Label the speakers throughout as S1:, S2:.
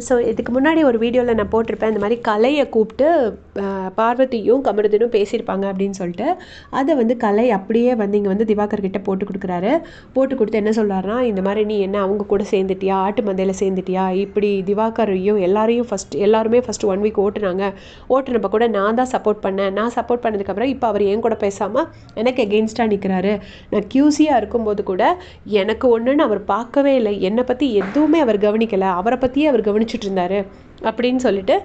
S1: So இதுக்கு முன்னாடி ஒரு வீடியோவில் நான் போட்டிருப்பேன், இந்த மாதிரி கலையை கூப்பிட்டு பார்வதியும் கமருதனும் பேசியிருப்பாங்க அப்படின்னு சொல்லிட்டு. அதை வந்து கலை அப்படியே வந்து இங்கே வந்து திவாகர் கிட்ட போட்டு கொடுக்குறாரு. போட்டு கொடுத்து என்ன சொல்கிறாருன்னா, இந்த மாதிரி நீ என்ன அவங்க கூட சேர்ந்துட்டியா, ஆட்டு மந்தையில் சேர்ந்துட்டியா, இப்படி திவாகரையும் எல்லாருமே ஃபஸ்ட்டு 1 வீக் ஓட்டுனப்போ கூட நான் தான் சப்போர்ட் பண்ணேன். நான் சப்போர்ட் பண்ணதுக்கப்புறம் இப்போ அவர் என் கூட பேசாமல் எனக்கு எகெயின்ஸ்டாக நிற்கிறாரு. நான் கியூசியாக இருக்கும்போது கூட எனக்கு ஒன்றுன்னு அவர் பார்க்கவே இல்லை, என்னை பற்றி எதுவுமே அவர் கவனிக்கலை, அவரை பற்றியே அவர் கவனிச்சுட்டு இருந்தார் அப்படின்னு சொல்லிட்டு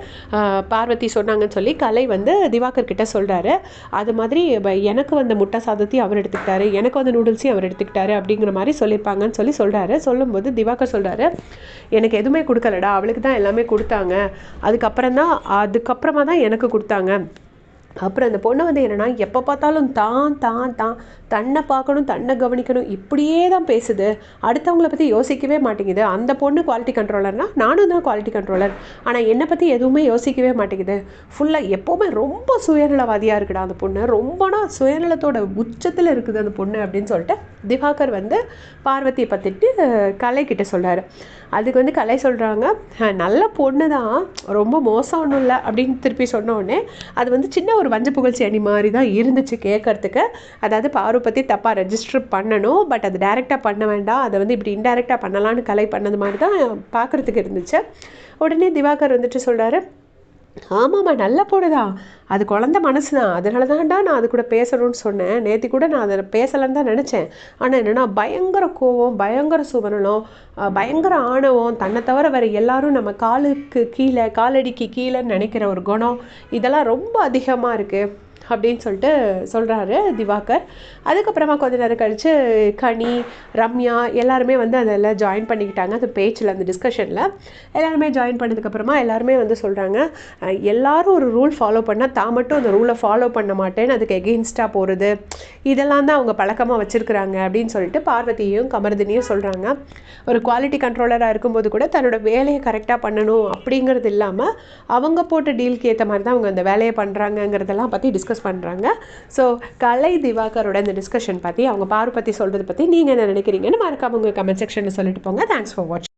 S1: பார்வதி சொன்னாங்கன்னு சொல்லி கலை வந்து திவாகர் கிட்ட சொல்கிறாரு. அது மாதிரி எனக்கு வந்த முட்டை சாதத்தையும் அவர் எடுத்துக்கிட்டாரு, எனக்கு வந்து நூடுல்ஸையும் அவர் எடுத்துக்கிட்டாரு அப்படிங்கிற மாதிரி சொல்லியிருப்பாங்கன்னு சொல்கிறாரு. சொல்லும்போது திவாகர் சொல்கிறாரு, எனக்கு எதுவுமே கொடுக்கலடா, அவளுக்கு தான் எல்லாமே கொடுத்தாங்க, அதுக்கப்புறமா தான் எனக்கு கொடுத்தாங்க. அப்புறம் அந்த பொண்ணு வந்து என்னென்னா எப்போ பார்த்தாலும் தன்னை பார்க்கணும், தன்னை கவனிக்கணும், இப்படியே தான் பேசுது, அடுத்தவங்கள பற்றி யோசிக்கவே மாட்டேங்குது. அந்த பொண்ணு குவாலிட்டி கண்ட்ரோலர்னால் நானும் தான் குவாலிட்டி கண்ட்ரோலர், ஆனால் என்னை பற்றி எதுவுமே யோசிக்கவே மாட்டேங்குது. ஃபுல்லாக எப்போவுமே ரொம்ப சுயநலவாதியாக இருக்குடா அந்த பொண்ணு, ரொம்பனா சுயநலத்தோட உச்சத்தில் இருக்குது அந்த பொண்ணு அப்படின்னு சொல்லிட்டு திவாகர் வந்து பார்வதியை பற்றிட்டு கலைக்கிட்ட சொல்கிறாரு. அதுக்கு வந்து கலை சொல்கிறாங்க, நல்ல பொண்ணு தான், ரொம்ப மோசம் ஒன்றும் இல்லை அப்படின்னு திருப்பி சொன்ன உடனே அது வந்து சின்ன ஒரு வஞ்ச புகழ்ச்சி அணி மாதிரி தான் இருந்துச்சு கேட்கறதுக்கு. அதாவது பாரு பற்றி தப்பாக ரெஜிஸ்டர் பண்ணணும், பட் அது டைரெக்டாக பண்ண வேண்டாம், அதை வந்து இப்படி இன்டைரக்டாக பண்ணலான்னு கலை பண்ணது மாதிரி தான் பார்க்குறதுக்கு இருந்துச்சு. உடனே திவாகர் வந்துட்டு சொல்கிறாரு, ஆமாம்மா நல்ல பொண்ணு தான், அது குழந்த மனசு தான், அதனால தான்டா நான் அது கூட பேசணும்னு சொன்னேன். நேற்று கூட நான் அதை பேசலைன்னு தான் நினச்சேன். ஆனால் என்னென்னா பயங்கர கோவம், பயங்கர சுவனலம், பயங்கர ஆணவம், தன்னை தவிர வேறு எல்லாரும் நம்ம காலடிக்கு கீழேன்னு நினைக்கிற ஒரு குணம், இதெல்லாம் ரொம்ப அதிகமாக இருக்குது அப்படின்னு சொல்லிட்டு சொல்கிறாரு திவாகர். அதுக்கப்புறமா கொஞ்ச நேரம் கழித்து கனி, ரம்யா எல்லாருமே வந்து அதில் ஜாயின் பண்ணிக்கிட்டாங்க. அந்த பேச்சில், அந்த டிஸ்கஷனில் எல்லாருமே ஜாயின் பண்ணதுக்கப்புறமா எல்லாருமே வந்து சொல்கிறாங்க, எல்லாரும் ஒரு ரூல் ஃபாலோ பண்ணால் தான் மட்டும் அந்த ரூலை ஃபாலோ பண்ண மாட்டேன்னு அதுக்கு எகெயின்ஸ்டாக போகிறது, இதெல்லாம் தான் அவங்க பழக்கமாக வச்சுருக்குறாங்க அப்படின்னு சொல்லிட்டு பார்வதியையும் கமருதினியும் சொல்கிறாங்க. ஒரு குவாலிட்டி கண்ட்ரோலராக இருக்கும்போது கூட தன்னோட வேலையை கரெக்டாக பண்ணணும் அப்படிங்கிறது இல்லாமல் அவங்க போட்ட டீலுக்கு ஏற்ற மாதிரி தான் அவங்க அந்த வேலையை பண்ணுறாங்கங்கிறதெல்லாம் பற்றி டிஸ்கஸ் பண்ணுறாங்க. ஸோ கலை திவாகரோட இந்த டிஸ்கஷன் பற்றி, அவங்க பாரு பற்றி சொல்கிறத பற்றி நீங்கள் என்ன நினைக்கிறீங்கன்னு மறக்காம உங்கள் கமெண்ட் செக்ஷனில் சொல்லிட்டு போங்க. தேங்க்ஸ் ஃபார் வாட்சிங்.